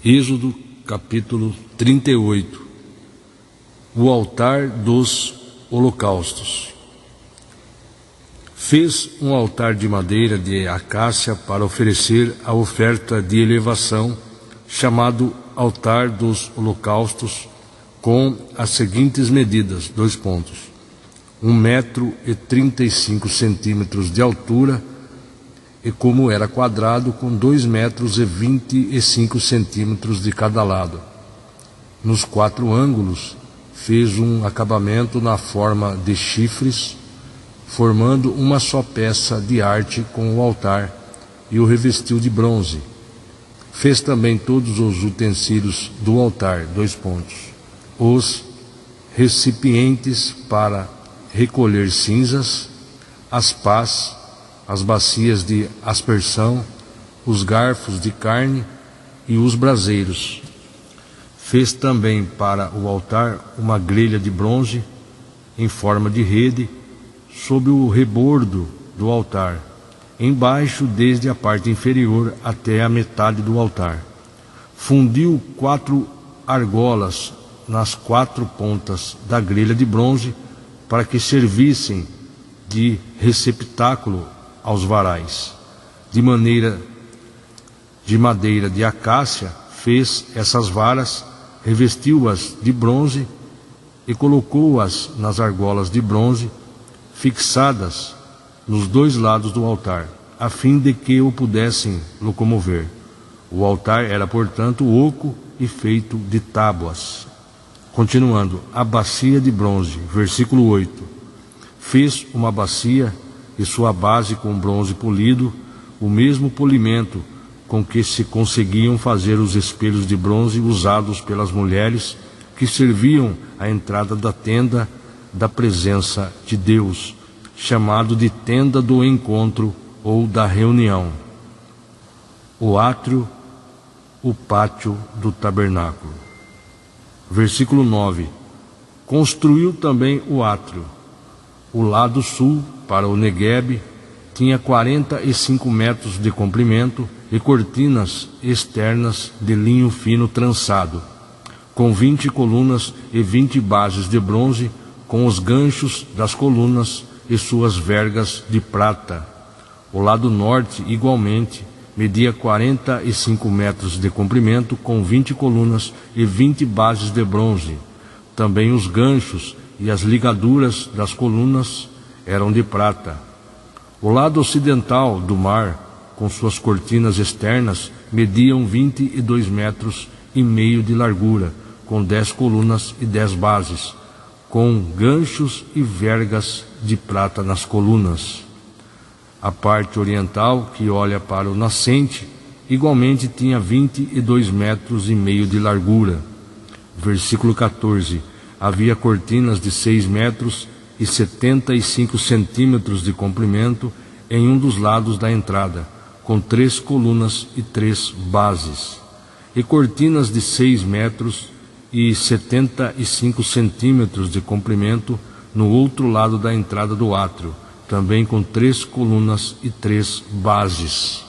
Êxodo capítulo 38. O altar dos holocaustos. Fez um altar de madeira de acácia para oferecer a oferta de elevação, chamado altar dos holocaustos, com as seguintes medidas: 1,35 metros de altura, e como era quadrado, com 2,25 metros de cada lado. Nos 4 ângulos fez um acabamento na forma de chifres, formando uma só peça de arte com o altar, e o revestiu de bronze. Fez também todos os utensílios do altar, os recipientes para recolher cinzas, as pás, as bacias de aspersão, os garfos de carne e os braseiros. Fez também para o altar uma grelha de bronze em forma de rede sobre o rebordo do altar, embaixo desde a parte inferior até a metade do altar. Fundiu 4 argolas nas 4 pontas da grelha de bronze para que servissem de receptáculo aos varais. De madeira de acácia fez essas varas, revestiu-as de bronze e colocou-as nas argolas de bronze fixadas nos 2 lados do altar, a fim de que o pudessem locomover. O altar era, portanto, oco e feito de tábuas. Continuando, a bacia de bronze, versículo 8. Fez uma bacia e sua base com bronze polido, o mesmo polimento com que se conseguiam fazer os espelhos de bronze usados pelas mulheres que serviam à entrada da tenda da presença de Deus, chamado de tenda do encontro ou da reunião. O átrio, o pátio do tabernáculo. Versículo 9. Construiu também o átrio. O lado sul, para o Neguebe, tinha 45 metros de comprimento e cortinas externas de linho fino trançado, com 20 colunas e 20 bases de bronze, com os ganchos das colunas e suas vergas de prata. O lado norte, igualmente, media 45 metros de comprimento, com 20 colunas e 20 bases de bronze. Também os ganchos e as ligaduras das colunas eram de prata. O lado ocidental do mar, com suas cortinas externas, mediam 22 metros e meio de largura, com 10 colunas e 10 bases, com ganchos e vergas de prata nas colunas. A parte oriental, que olha para o nascente, igualmente tinha 22 metros e meio de largura. Versículo 14. Havia cortinas de 6 metros e 75 centímetros de comprimento em um dos lados da entrada, com 3 colunas e 3 bases, e cortinas de 6 metros e 75 centímetros de comprimento no outro lado da entrada do átrio, também com 3 colunas e 3 bases.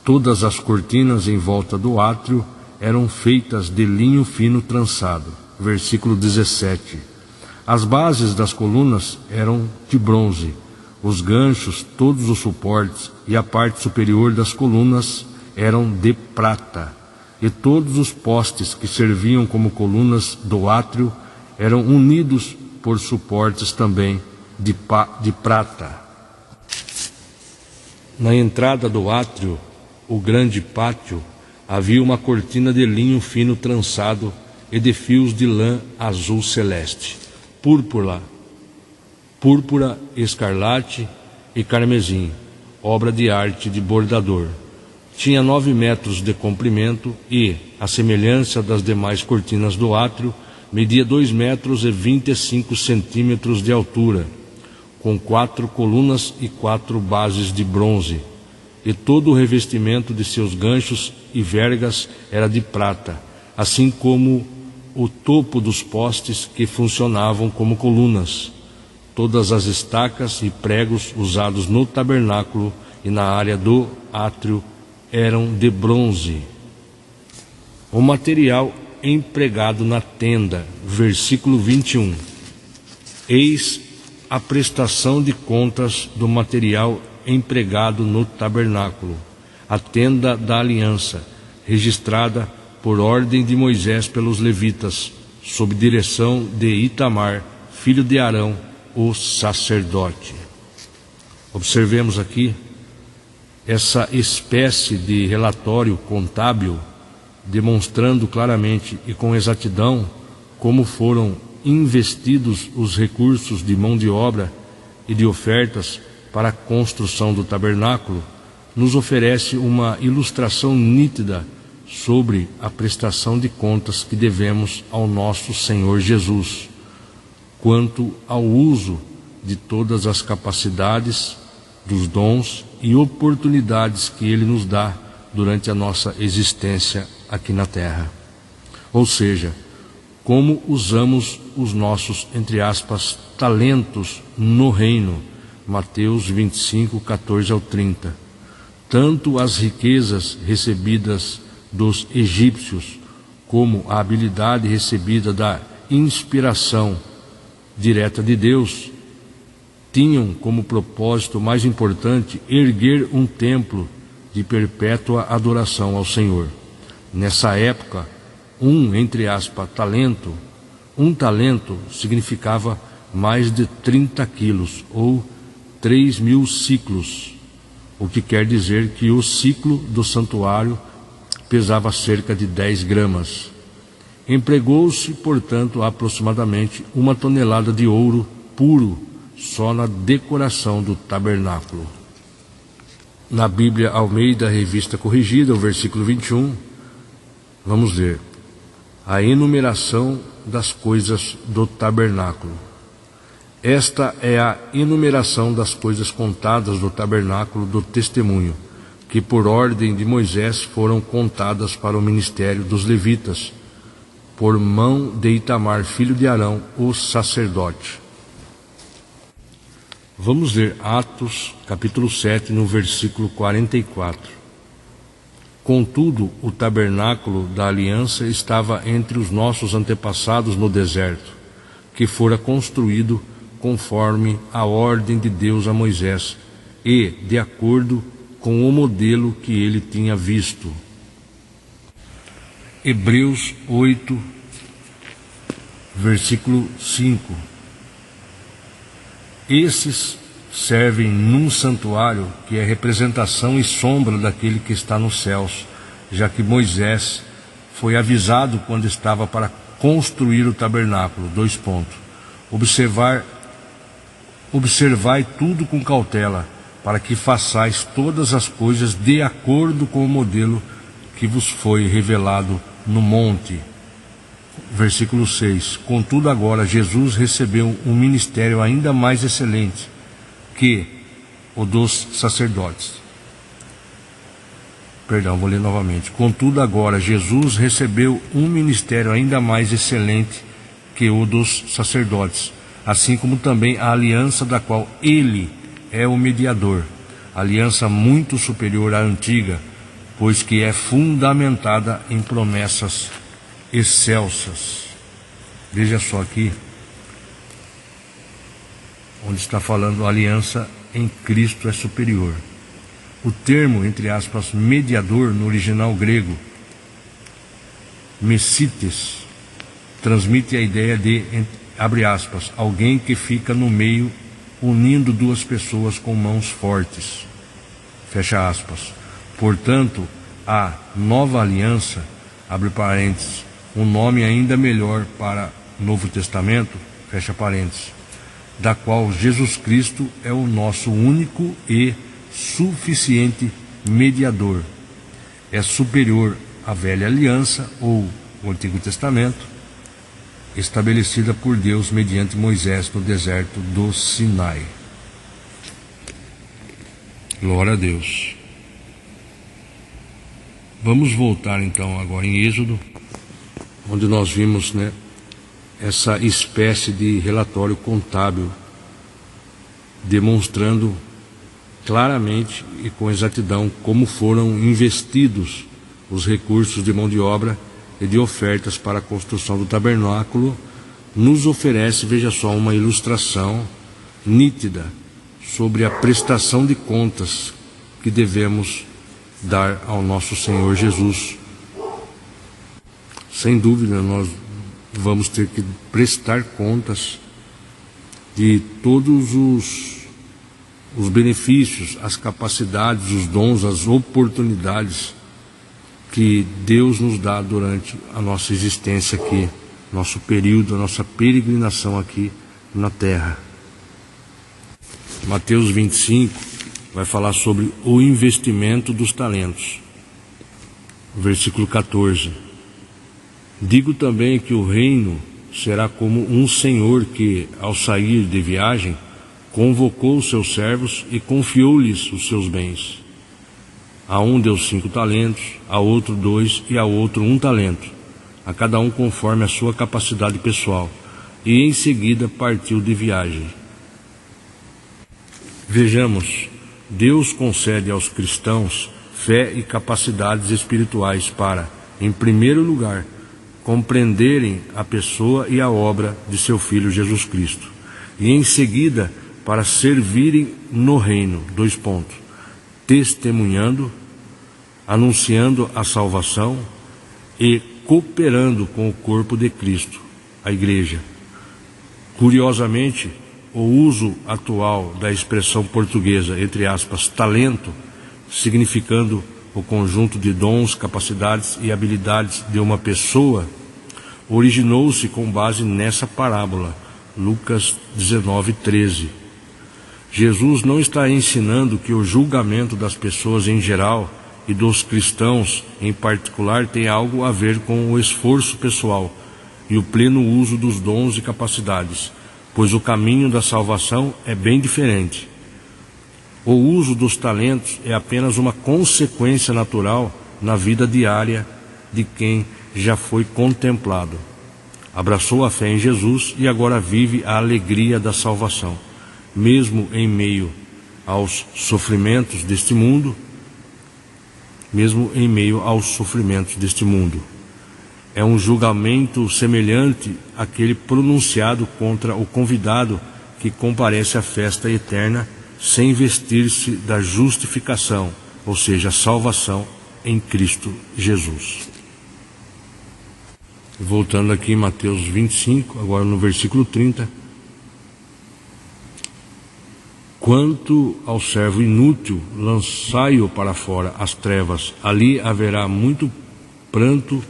Todas as cortinas em volta do átrio eram feitas de linho fino trançado. Versículo 17. As bases das colunas eram de bronze, os ganchos, todos os suportes e a parte superior das colunas eram de prata, e todos os postes que serviam como colunas do átrio eram unidos por suportes também de prata. Na entrada do átrio, o grande pátio, havia uma cortina de linho fino trançado e de fios de lã azul celeste, púrpura, escarlate e carmesim, obra de arte de bordador. Tinha 9 metros de comprimento e, à semelhança das demais cortinas do átrio, media 2 metros e 25 centímetros de altura, com 4 colunas e 4 bases de bronze, e todo o revestimento de seus ganchos e vergas era de prata, assim como o topo dos postes que funcionavam como colunas. Todas as estacas e pregos usados no tabernáculo e na área do átrio eram de bronze. O material empregado na tenda, versículo 21. Eis a prestação de contas do material empregado no tabernáculo, a tenda da aliança, registrada por ordem de Moisés pelos levitas, sob direção de Itamar, filho de Arão, o sacerdote. Observemos aqui essa espécie de relatório contábil, demonstrando claramente e com exatidão como foram investidos os recursos de mão de obra e de ofertas para a construção do tabernáculo, nos oferece uma ilustração nítida sobre a prestação de contas que devemos ao nosso Senhor Jesus, quanto ao uso de todas as capacidades, dos dons e oportunidades que Ele nos dá durante a nossa existência aqui na terra. Ou seja, como usamos os nossos, entre aspas, talentos no reino. Mateus 25, 14 ao 30. Tanto as riquezas recebidas dos egípcios, como a habilidade recebida da inspiração direta de Deus, tinham como propósito mais importante erguer um templo de perpétua adoração ao Senhor. Nessa época, entre aspas, um talento significava mais de 30 quilos, ou 3.000 ciclos, o que quer dizer que o ciclo do santuário pesava cerca de 10 gramas. Empregou-se, portanto, aproximadamente 1 tonelada de ouro puro só na decoração do tabernáculo. Na Bíblia Almeida, Revista Corrigida, o versículo 21, vamos ler: a enumeração das coisas do tabernáculo. Esta é a enumeração das coisas contadas do tabernáculo do testemunho, que por ordem de Moisés foram contadas para o ministério dos levitas, por mão de Itamar, filho de Arão, o sacerdote. Vamos ler Atos, capítulo 7, no versículo 44. Contudo, o tabernáculo da aliança estava entre os nossos antepassados no deserto, que fora construído conforme a ordem de Deus a Moisés e de acordo com o modelo que ele tinha visto. Hebreus 8, versículo 5. Esses servem num santuário que é representação e sombra daquele que está nos céus, já que Moisés foi avisado quando estava para construir o tabernáculo. Observai tudo com cautela, para que façais todas as coisas de acordo com o modelo que vos foi revelado no monte. Versículo 6. Contudo agora Jesus recebeu um ministério ainda mais excelente que o dos sacerdotes. Vou ler novamente. Contudo agora Jesus recebeu um ministério ainda mais excelente que o dos sacerdotes, assim como também a aliança da qual ele é o mediador, aliança muito superior à antiga, pois que é fundamentada em promessas excelsas. Veja só aqui, onde está falando a aliança em Cristo é superior. O termo, entre aspas, mediador, no original grego, messites, transmite a ideia de, abre aspas, alguém que fica no meio, unindo duas pessoas com mãos fortes, fecha aspas. Portanto, a nova aliança, abre parênteses, um nome ainda melhor para Novo Testamento, fecha parênteses, da qual Jesus Cristo é o nosso único e suficiente mediador. É superior à velha aliança, ou o Antigo Testamento, estabelecida por Deus mediante Moisés no deserto do Sinai. Glória a Deus. Vamos voltar então agora em Êxodo, onde nós vimos, essa espécie de relatório contábil, demonstrando claramente e com exatidão como foram investidos os recursos de mão de obra e de ofertas para a construção do tabernáculo, nos oferece, veja só, uma ilustração nítida sobre a prestação de contas que devemos dar ao nosso Senhor Jesus. Sem dúvida, nós vamos ter que prestar contas de todos os benefícios, as capacidades, os dons, as oportunidades que Deus nos dá durante a nossa existência aqui, nosso período, a nossa peregrinação aqui na terra. Mateus 25 vai falar sobre o investimento dos talentos. Versículo 14. Digo também que o reino será como um senhor que, ao sair de viagem, convocou os seus servos e confiou-lhes os seus bens. A um deu 5 talentos, a outro 2 e a outro 1 talento, a cada um conforme a sua capacidade pessoal, e em seguida partiu de viagem. Vejamos, Deus concede aos cristãos fé e capacidades espirituais para, em primeiro lugar, compreenderem a pessoa e a obra de seu Filho Jesus Cristo, e em seguida para servirem no reino, testemunhando, anunciando a salvação e cooperando com o corpo de Cristo, a Igreja. Curiosamente, o uso atual da expressão portuguesa, entre aspas, talento, significando o conjunto de dons, capacidades e habilidades de uma pessoa, originou-se com base nessa parábola, Lucas 19:13. Jesus não está ensinando que o julgamento das pessoas em geral e dos cristãos em particular tem algo a ver com o esforço pessoal e o pleno uso dos dons e capacidades, pois o caminho da salvação é bem diferente. O uso dos talentos é apenas uma consequência natural na vida diária de quem já foi contemplado, abraçou a fé em Jesus e agora vive a alegria da salvação, mesmo em meio aos sofrimentos deste mundo, É um julgamento semelhante àquele pronunciado contra o convidado que comparece à festa eterna sem vestir-se da justificação, ou seja, a salvação em Cristo Jesus. Voltando aqui em Mateus 25, agora no versículo 30. Quanto ao servo inútil, lançai-o para fora as trevas, ali haverá muito pranto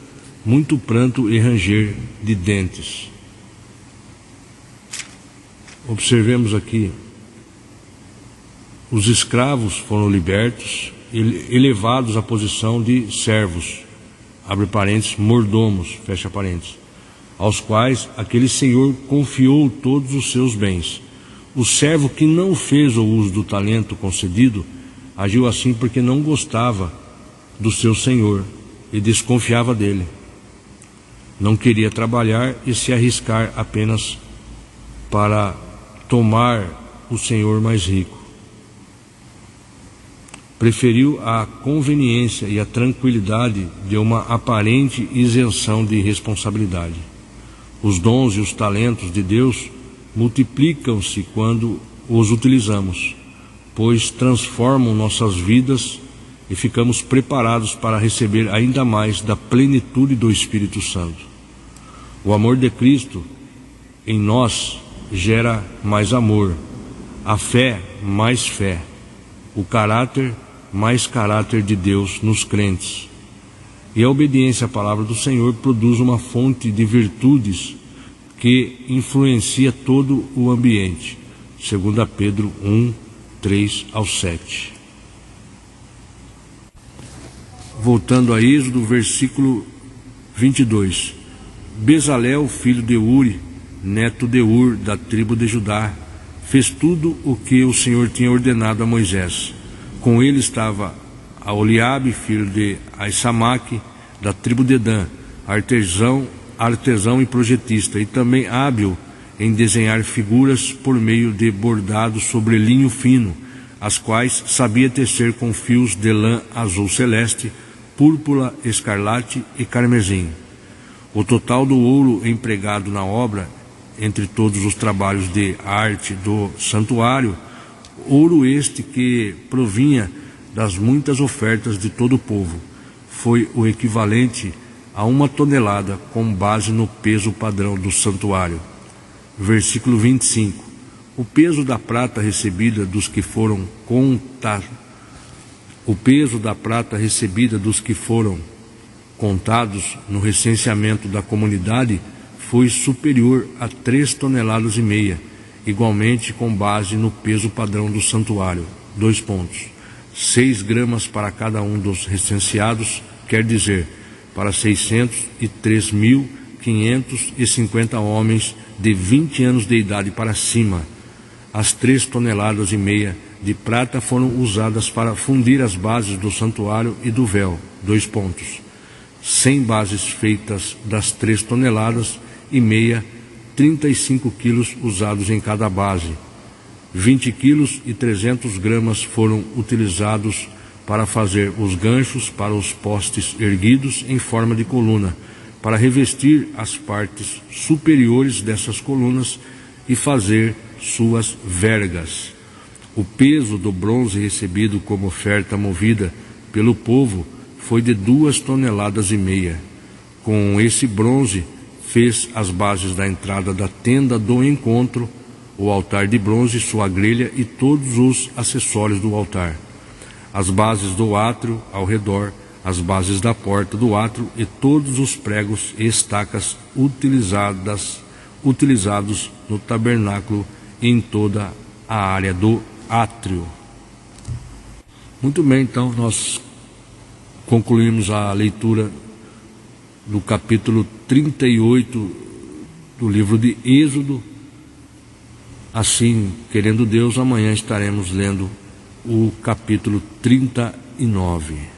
e ranger de dentes. Observemos aqui, os escravos foram libertos, elevados à posição de servos, abre parênteses, mordomos, fecha parênteses, aos quais aquele senhor confiou todos os seus bens. O servo que não fez o uso do talento concedido, agiu assim porque não gostava do seu senhor e desconfiava dele. Não queria trabalhar e se arriscar apenas para tomar o senhor mais rico. Preferiu a conveniência e a tranquilidade de uma aparente isenção de responsabilidade. Os dons e os talentos de Deus multiplicam-se quando os utilizamos, pois transformam nossas vidas e ficamos preparados para receber ainda mais da plenitude do Espírito Santo. O amor de Cristo em nós gera mais amor, a fé mais fé, o caráter mais caráter de Deus nos crentes. E a obediência à palavra do Senhor produz uma fonte de virtudes que influencia todo o ambiente. 2 Pedro 1, 3 ao 7. Voltando a Êxodo, versículo 22. Bezalel, filho de Uri, neto de Ur, da tribo de Judá, fez tudo o que o Senhor tinha ordenado a Moisés. Com ele estava Oliabe, filho de Aissamaque, da tribo de Dan, artesão e projetista, e também hábil em desenhar figuras por meio de bordados sobre linho fino, as quais sabia tecer com fios de lã azul celeste, púrpura, escarlate e carmesim. O total do ouro empregado na obra, entre todos os trabalhos de arte do santuário, ouro este que provinha das muitas ofertas de todo o povo, foi o equivalente a 1 tonelada, com base no peso padrão do santuário. Versículo 25. O peso da prata recebida dos que foram contados no recenseamento da comunidade foi superior a 3,5 toneladas, igualmente com base no peso padrão do santuário. 2 pontos. 6 gramas para cada um dos recenseados, quer dizer, para 603.550 homens de 20 anos de idade para cima. As 3,5 toneladas de prata foram usadas para fundir as bases do santuário e do véu. 2 pontos. 100 bases feitas das 3,5 toneladas, 35 quilos usados em cada base. 20 quilos e 300 gramas foram utilizados para fazer os ganchos para os postes erguidos em forma de coluna, para revestir as partes superiores dessas colunas e fazer suas vergas. O peso do bronze recebido como oferta movida pelo povo foi de 2,5 toneladas. Com esse bronze fez as bases da entrada da tenda do encontro, o altar de bronze, sua grelha e todos os acessórios do altar, as bases do átrio ao redor, as bases da porta do átrio e todos os pregos e estacas utilizados no tabernáculo e em toda a área do átrio. Muito bem, então nós concluímos a leitura do capítulo 38 do livro de Êxodo. Assim, querendo Deus, amanhã estaremos lendo o capítulo 39.